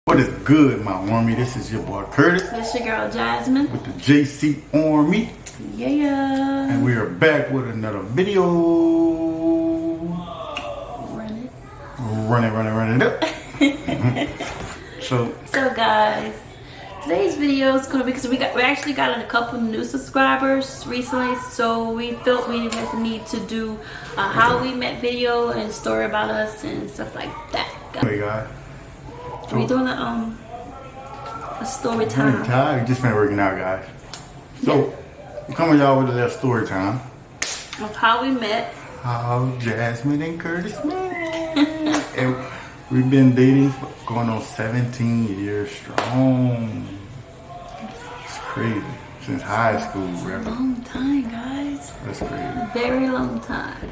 What is good, my army? This is your boy Curtis This your girl Jasmine. with the JC Army, Yeah. and we are back with another video. Run it up. So guys, today's video is gonna be because we actually got a couple new subscribers recently, so we felt we had the need to do a how we met video and story about us and stuff like that. hey guys, We doing a story time. we just finished working out, guys. So we coming y'all with a little story time. Of how we met. How Jasmine and Curtis met. And we've been dating for going on 17 years strong. It's crazy. Since high school, really. Long time, guys. That's crazy. Very long time.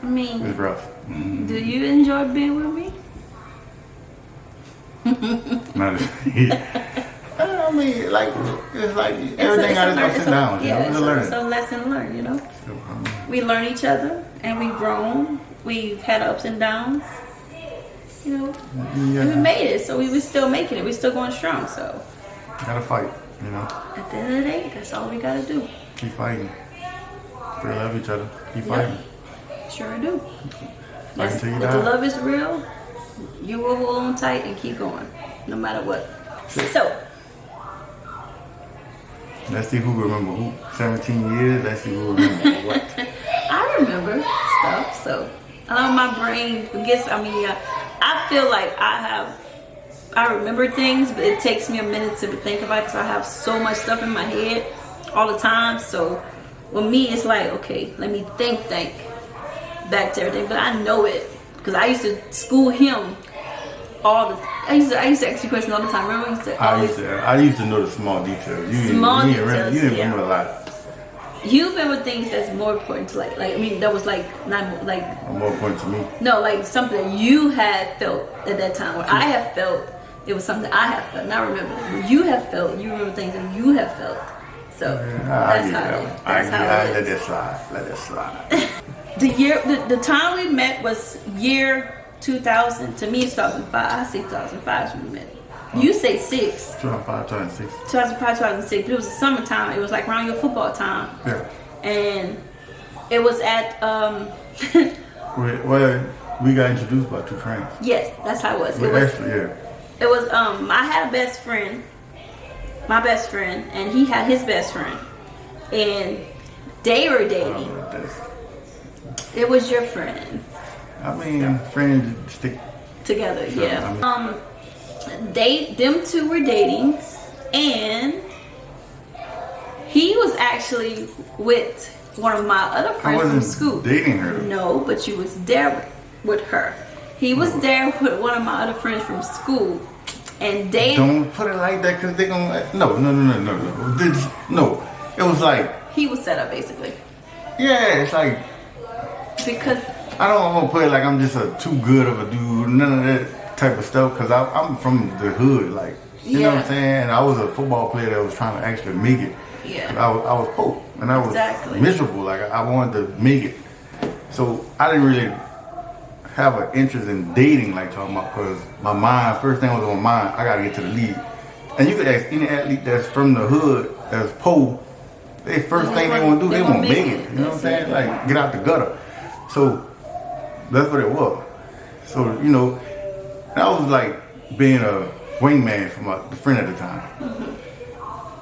I mean, It's rough. do you enjoy being with me? Not I mean, like, it's like everything got its ups and downs. You know, it's a learning. It's a lesson learned, you know. So, We learn each other and we've grown. We've had ups and downs. You know, and we made it, so we were still making it. We're still going strong, so. Gotta fight, you know. At the end of the day, that's all we gotta do. Keep fighting. We love each other. Keep fighting. Sure do. Fight until you If the die. love is real, you will hold on tight and keep going, no matter what. So, Let's see who remember who. 17 years. Let's see who remember what. I remember stuff, so my brain forgets. I mean, I feel like I remember things, but it takes me a minute to think about it because I have so much stuff in my head all the time. So with me, it's like, okay, let me think back to everything. But I know it because I used to school him all the. I used to ask you questions all the time. Remember, I used to know the small details. You didn't remember a lot. You've been with things that's more important to like I mean that was like not like More important to me. no like something that you had felt at that time. What I have felt, it was something I have felt. Now remember, when you have felt, you remember things that you have felt. So that's how it is. That's how it Let is. that slide. Let that slide. The time we met was year 2000. To me, it's 2005. I say 2005 is when we met. You say 6. 2005, 2006. 2005, 2006. But it was the summertime. It was like around your football time. Yeah. And it was at Well, we got introduced by two friends. yes, that's how it was. Well, actually, yeah. It was I had a best friend, my best friend, and he had his best friend, and they were dating. It was your friend. I mean, friends stick Together, Sure, yeah. I mean- Them two were dating, and he was actually with one of my other I friends from wasn't school. dating her. No, but you was there with her. He was there with one of my other friends from school, and they. Don't put it like that because they're going to... No. No. It was like... He was set up basically Yeah, it's like... because. I don't want to put it like I'm just too good of a dude. None of that type of stuff because I'm from the hood. Like, you know what I'm saying? I was a football player that was trying to actually make it. Yeah. I was poor and I was miserable. Like I wanted to make it, so I didn't really have an interest in dating, like talking about, because my mind, first thing was on my mind, I gotta get to the league. And you could ask any athlete that's from the hood that's poor, they first thing they want to do, they want to make it. You know what I'm saying? Like get out the gutter. So that's what it was. So you know, I was like being a wingman for the friend at the time.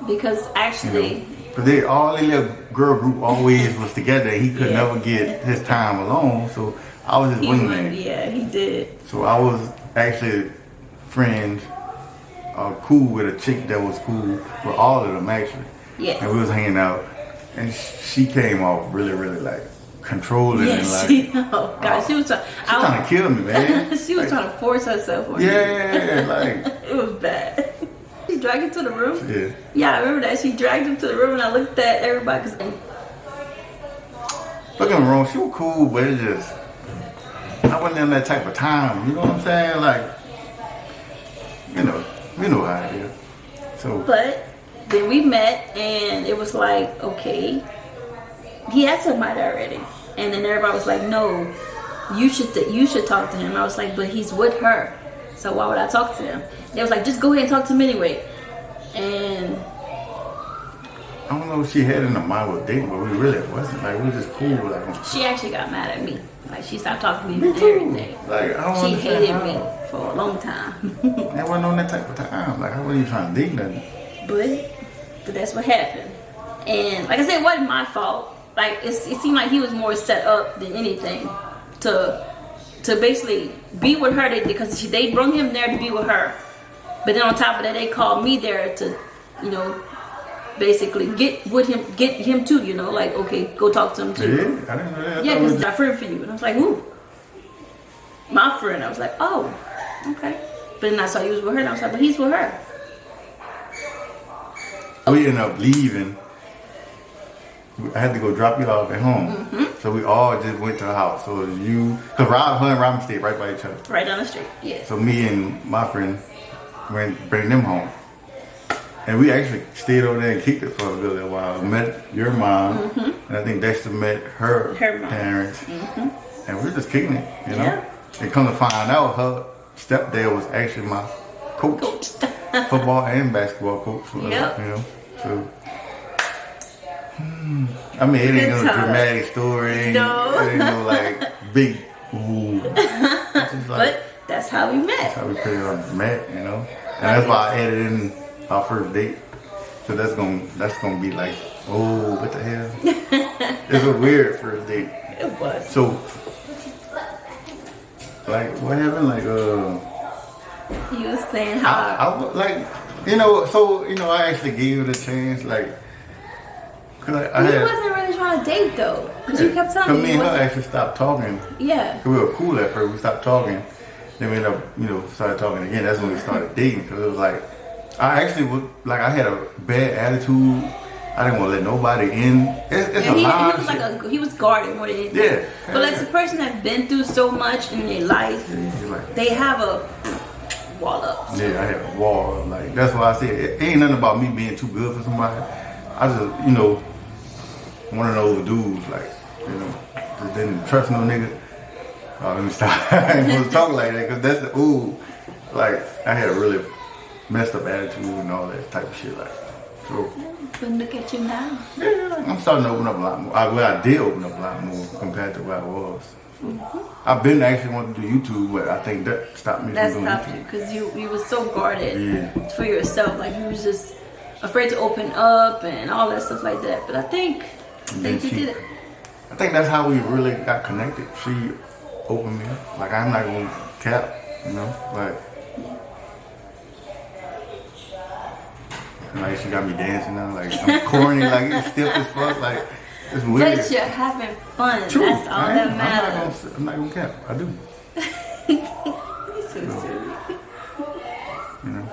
Because actually, Because all the little girl group always was together. He could never get his time alone, so I was his wingman. Yeah, he did. So I was actually friends, cool with a chick that was cool with all of them actually. Yes. And we was hanging out, and she came off really, really like controlling and like. Oh God, she was trying to kill me, man. She was trying to force herself on you. Yeah, like. It was bad. She dragged him to the room. Yeah. Yeah, I remember that. She dragged him to the room, and I looked at everybody. Cause Don't get me wrong, she was cool, but it just, I wasn't in that type of time. You know what I'm saying? Like, you know how it is. So. But then we met, and it was like, okay, he had somebody already, and then everybody was like, no, you should talk to him. I was like, but he's with her. So why would I talk to him? They was like, just go ahead and talk to him anyway. And I don't know if she had in the mind with dating, but we really wasn't. Like, we were just cool. Like, she actually got mad at me. Like, she stopped talking to me me and too. everything. Like, I don't She understand hated how. me for a long time. It wasn't on that type of time. Like, I wasn't even trying to date nothing. But that's what happened. And like I said, it wasn't my fault. Like, it seemed like he was more set up than anything to basically be with her, because they brought him there to be with her. But then on top of that, they called me there to, you know, basically get him too, you know, like, okay, go talk to him too. Yeah, I didn't know that. Yeah, because he's a friend for you. And I was like, ooh, my friend. I was like, oh, okay. But then I saw you was with her, and I was like, but he's with her. We ended up leaving. I had to go drop you off at home. Mm-hmm. So we all just went to the house. So it was you, because her and Robin stayed right by each other. Right down the street, yes. So me and my friend went bring them home. And we actually stayed over there and kicked it for a little while. Met your mom, and I think Dexter met her mom. parents. And we were just kicking it, you know? Yeah. And come to find out, her stepdad was actually my coach. Football and basketball coach. Yep. You know? So, I mean, it ain't no Good time. dramatic story. No. It ain't no like big, ooh. It's just like, But that's how we met. that's how we pretty much met, you know? And that's why I added in our first date. So that's gonna be like, oh, what the hell? It's a weird first date. It was. So, like, what happened? Like, You was saying how I like, you know, so, you know, I actually gave it a chance, like, cause I you had, wasn't really trying to date though, because you kept telling cause me me you and her wasn't. actually stopped talking. Yeah. 'Cause we were cool at first, we stopped talking. Then we ended up, you know, started talking again. That's when we started dating, because it was like, I actually was, like, I had a bad attitude. I didn't want to let nobody in. It's a And he lot was of like shit. he was guarded more than anything. Yeah. But like the person that's been through so much in their life, You're like, they have a wall up. yeah, I had a wall. Like, that's why I said it ain't nothing about me being too good for somebody. I just, you know, one of those dudes, like, you know, just didn't trust no nigga. Oh, let me stop. I ain't supposed to talk like that, because that's the ooh. Like, I had a really messed up attitude and all that type of shit. Like, so, But look at you now. yeah, like, I'm starting to open up a lot more. I did open up a lot more compared to where I was. I've been actually wanting to do YouTube, but I think that stopped me That from doing stopped you YouTube. because you was so guarded Yeah. for yourself. Like you was just afraid to open up and all that stuff like that. But I think you did it. I think that's how we really got connected. She opened me up. Like, I'm not gonna cap, you know, like she got me dancing now. Like, I'm corny, like, it's stiff as fuck. Like, it's weird. But you're having fun. True. That's all I that am. matters. I'm not gonna cap. I do. You're so silly. You know,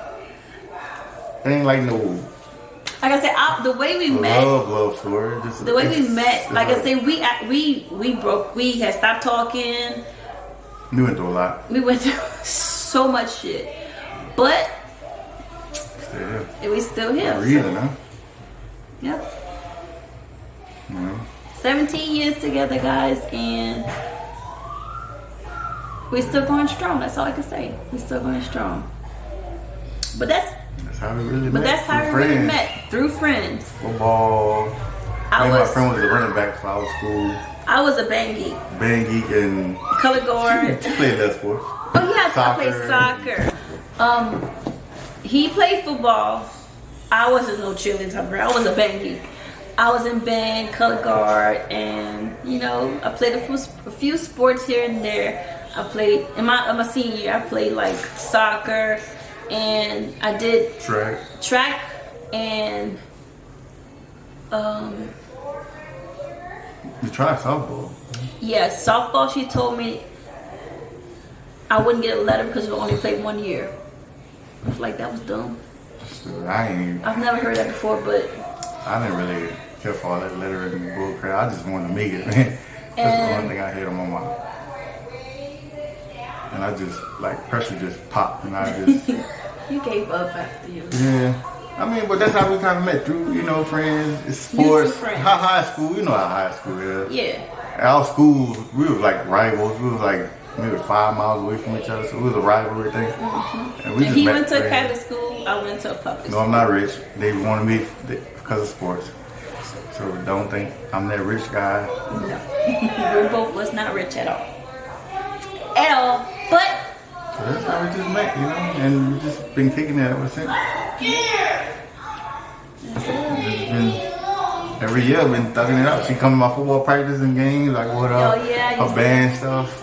it ain't like no Like I said, the way we met. love story. Just The way we met, it's like I said, we had stopped talking. we went through a lot. We went through so much shit, but Still here. we still For here. a reason, huh? Yep. You know? 17 years together, guys, and we're still going strong. That's all I can say. We're still going strong. But That's how we really met. that's how we Through really friends. met, through friends. Football. My friend was a running back for our school. I was a band geek, Band geek and color guard. she played that sport. Oh yes, I played soccer. He played football. I wasn't no cheerleading type of girl. I was a band geek. I was in band, color guard, and you know, I played a few sports here and there. I played in my senior year. I played like soccer, and I did track, and You tried softball. yeah, softball. She told me I wouldn't get a letter because we only played 1 year. I was like, that was dumb. I've never heard that before, but I didn't really care for all that lettering and bull crap. I just wanted to make it, man. That's the one thing I had on my mind. And I just, like, pressure just popped, and I just, you gave up after you. yeah. I mean, but that's how we kind of met, through, you know, friends, it's sports. Mutual friends. High school, you know how high school is. Yeah. Our schools, we was like rivals. We was like maybe 5 miles away from each other, so it was a rivalry thing. And we And just he met went to a friends. private school. I went to a public No, school. I'm not rich. They wanted me because of sports. So don't think I'm that rich guy. No, we both was not rich at all. At all. But So that's how we just met, you know, and we just been kicking it ever since. It's been, every year I've been thugging it out. She come to my football practice and games, like what up? Oh, yeah, I Her used to- band stuff.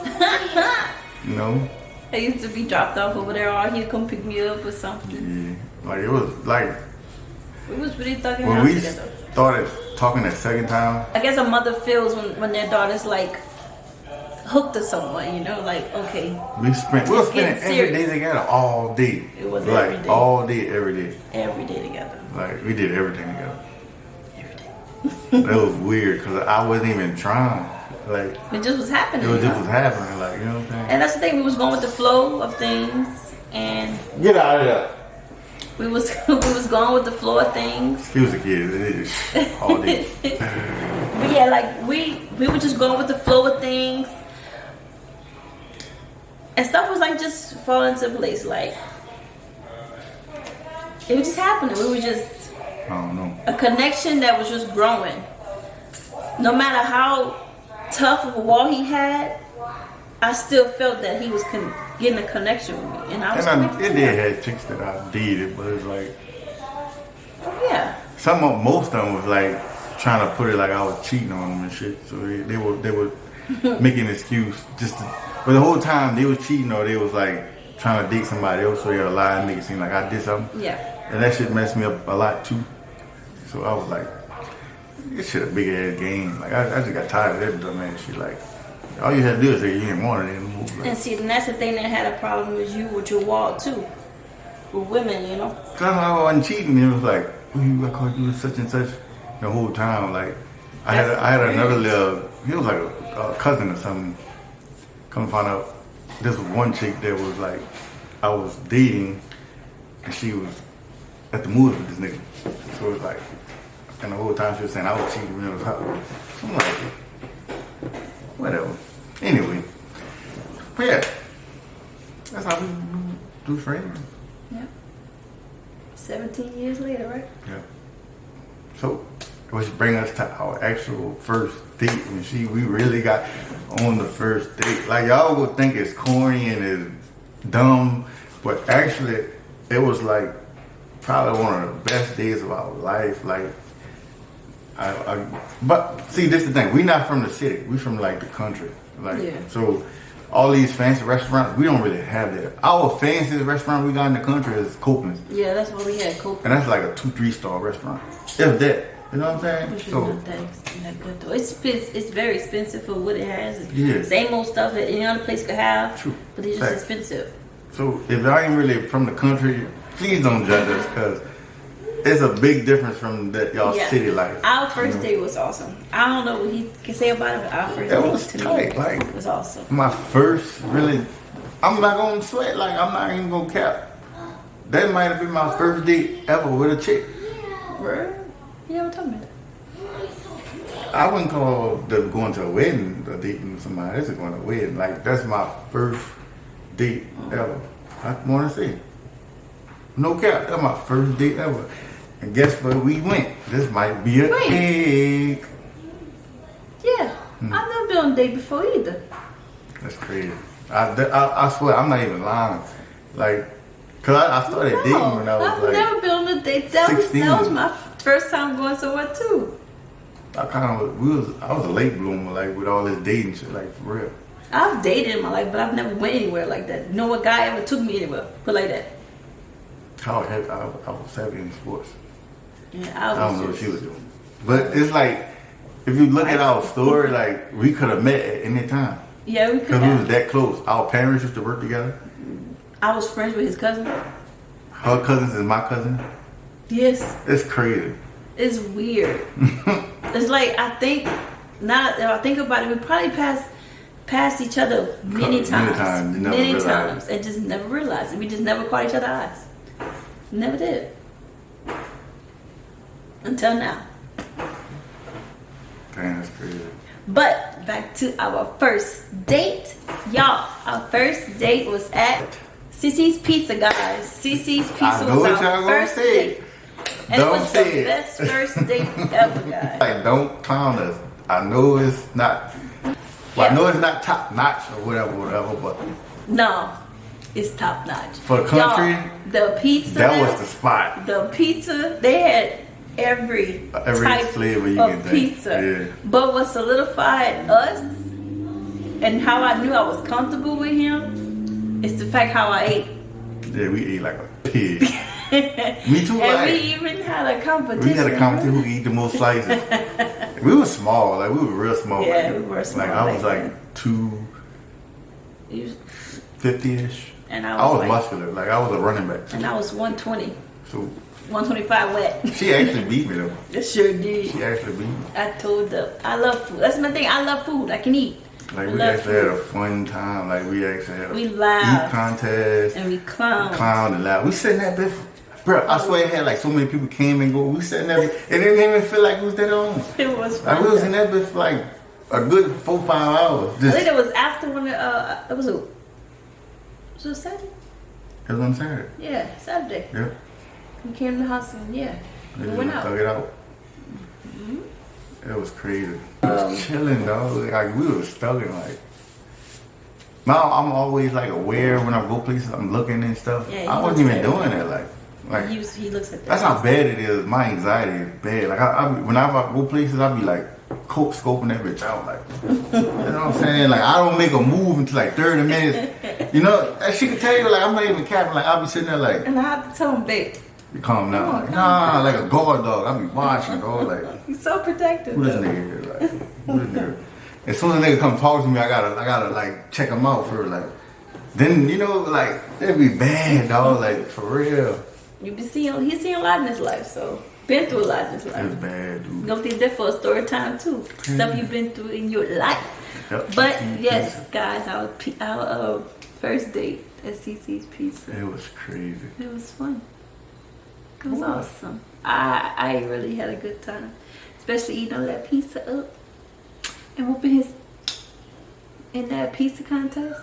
You know? I used to be dropped off over there, or he'd come pick me up or something. Yeah. Like it was like We was really thugging when out we together. started talking that second time. I guess a mother feels when their daughter's like hooked to someone, you know, like okay, We were spending getting every serious. day together all day. It was like every day. all day, every day. every day together. Like we did everything together. Every day. That was weird because I wasn't even trying. Like It just was happening. it was you just know? was happening. Like you know what I'm saying? And that's the thing, we was going with the flow of things, and Get out of here. we was we was going with the flow of things. He was a kid. It is all day. But yeah, like we were just going with the flow of things, and stuff was like just falling into place. Like it was just happening. We were just I don't know. a connection that was just growing. No matter how tough of a wall he had, I still felt that he was getting a connection with me, and I was And connected it to did him. have chicks that I dated, but it's like Yeah, most of them was like trying to put it like I was cheating on them and shit. So they were making an excuse just to, but the whole time they was cheating or they was like trying to date somebody else, so they'll lie and make it seem like I did something. yeah. And that shit messed me up a lot too. So I was like, this shit a big ass game. Like I just got tired of that dumb ass shit. Like all you had to do is say you didn't want it anymore. Like, And see, and that's the thing that had a problem with you with your wall too, with women, you know. Cause I wasn't cheating. It was like, oh, I called you such and such the whole time. Like I had another little. He was like a cousin or something. Come find out, this was one chick that was like, I was dating, and she was at the movies with this nigga. So it was like, and the whole time she was saying I was cheating when it was her. I'm like, whatever. Anyway, but yeah, that's how we do friends. Yeah. 17 years later, right? Yeah. So, which brings us to our actual first date when we really got on the first date. Like y'all would think it's corny and it's dumb, but actually it was like probably one of the best days of our life. Like, but see, this is the thing. We not from the city. We from like the country. Like, Yeah. so all these fancy restaurants, we don't really have that. Our fanciest restaurant we got in the country is Copeland's. Yeah, that's what we had. Coke. And that's like a 2-3 star restaurant. If that. You know what I'm saying? Which is So, not that good though. It's very expensive for what it has. Yeah. Same old stuff that any other place could have. True. But it's just Facts. expensive. so if y'all ain't really from the country, please don't judge us because it's a big difference from that y'all Yeah. city life. Our first date was awesome. I don't know what he can say about it, but our first That date was to tight, me like- was awesome. My first really, I'm not gonna sweat, like I'm not even gonna cap. That might have been my first date ever with a chick. Word? You never told me that. I wouldn't call going to a wedding or dating with somebody. That's going to a wedding. Like that's my first date ever. I want to say, no cap. That's my first date ever. And guess where we went? This might be a Wait. egg. Yeah. I've never been on a date before either. That's crazy. I swear I'm not even lying. Like, cause I started dating when I was I've like never been on a date. That 16. was my first time going somewhere too. I was a late bloomer, like with all this dating shit, like for real. I've dated in my life, but I've never went anywhere like that. No one guy ever took me anywhere, but like that. I was heavy in sports. Yeah, I I don't know what was she just, was doing. But it's like, if you look at our story, like, we could have met at any time. yeah, we could Because we was have. that close. Our parents used to work together. I was friends with his cousin. Her cousins is my cousin. Yes, It's crazy. it's weird. It's like I think now that I think about it, we probably passed each other many times, never many realized. times, and just never realized it. We just never caught each other's eyes. Never did. Until now. Damn, that's crazy. But back to our first date. Y'all, our first date was at Cece's Pizza, guys. Cece's Pizza was our first date. And it was the best first date ever, guys. Like, don't clown us. I know it's not, well, I know it's not top notch or whatever, but. No, it's top notch. For country, y'all, the pizza. That was the spot. The pizza, they had every type flavor you of can pizza. Yeah. But what solidified us and how I knew I was comfortable with him is the fact how I ate. Yeah, we ate like a pig. Me too. And like, we even had a competition. We had a competition who eat the most slices. We were small, like we were real small. Yeah, like, we were small. Like I was like 250-ish. And I was like, muscular, like I was a running back. And I was 120. So 125 wet. She actually beat me though. It sure did. She actually beat me. I told her I love food. That's my thing. I love food. I can eat. Like we actually had a fun time. Like we actually had a laughed, eat contest. And we clowned. Clowned and laughed. We sat in that bitch. Bro, I swear it had like so many people came and go. We sat in there. It didn't even feel like it was that long. It was fun. Like we was in that bitch for like a good 4-5 hours. I think it was after when it was a Saturday? It was on Saturday. Yeah, Saturday. Yeah. We came to the house and we went out. Dug it out. It was crazy. It was chilling, dog. Like we was stugging. Like now, I'm always like aware when I go places. I'm looking and stuff. Yeah, I wasn't even doing it. Like he looks at that. That's how bad it is. My anxiety is bad. Like whenever I go places, I be like scoping that bitch out. Like you know what I'm saying? Like I don't make a move until like 30 minutes. You know, and she can tell you like I'm not even capping. Like I'll be sitting there like. And I have to tell him, babe. You calm down. Like, nah, like a guard dog. I be watching, dog. Like he's so protective. Who this nigga? Like who this nigga? As soon as a nigga come talk to me, I gotta like check him out for like. Then you know like it'd be bad, dog. Like for real. He's seen a lot in his life, so been through a lot in his life. It's bad, dude. Gonna think that for a story time too. Stuff you've been through in your life. Yep. But yes, guys, our first date at Cece's Pizza. It was crazy. It was fun. It was awesome. I really had a good time, especially eating all that pizza up and whooping his in that pizza contest.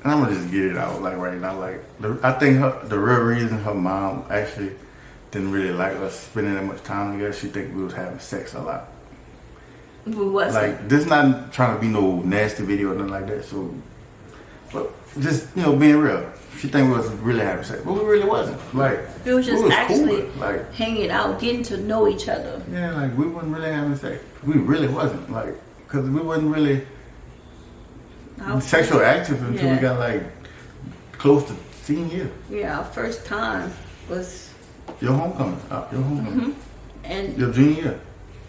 And I'm gonna just get it out like right now. Like I think the real reason her mom actually didn't really like us spending that much time together. She think we was having sex a lot. We wasn't. Like this not trying to be no nasty video or nothing like that. So, but just being real. She think we was really having sex, but we really wasn't. Like it was just actually cool. Like hanging out, getting to know each other. Yeah, like we wasn't really having sex. We really wasn't. Like because we wasn't really sexual active until we got like close to senior year. Yeah, our first time was your homecoming. And your junior year.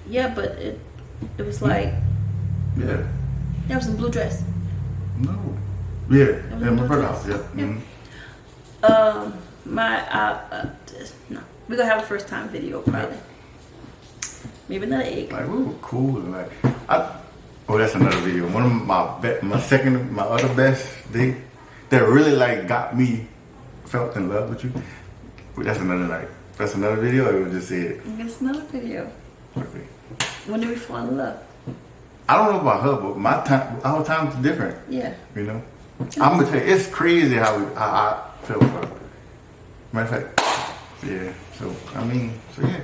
Yeah, but it was like that was in blue dress. No. Yeah, in my brother's house. Yeah. Mm-hmm. No, we're gonna have a first time video probably. Maybe another egg. Like we were cool and like that's another video. One of my other best date that really like got me felt in love with you. That's another night. That's another video. Or just say it. It's another video. Okay. When did we fall in love? I don't know about her, but our time's different. Yeah. You know. I'm gonna tell you, it's crazy how I feel about it. Matter of fact, yeah. So yeah.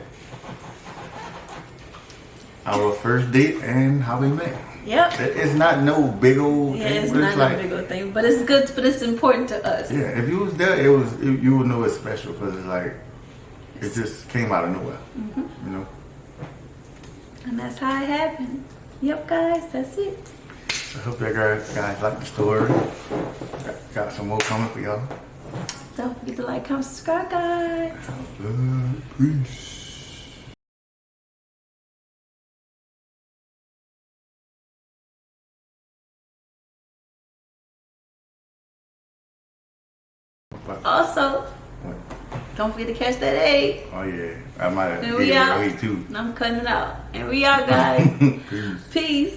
Our first date and how we met. Yep. It's not no big old thing. It's not no big old thing, but it's good. But it's important to us. Yeah. If you was there, you would know it's special because it's like it just came out of nowhere. Mm-hmm. You know. And that's how it happened. Yep, guys. That's it. I hope you guys like the story. Got some more coming for y'all. Don't forget to like, comment, subscribe, guys. Peace. Also, don't forget to catch that egg. Oh yeah, I might have to eat too. I'm cutting it out. And we out, guys. Peace. Peace.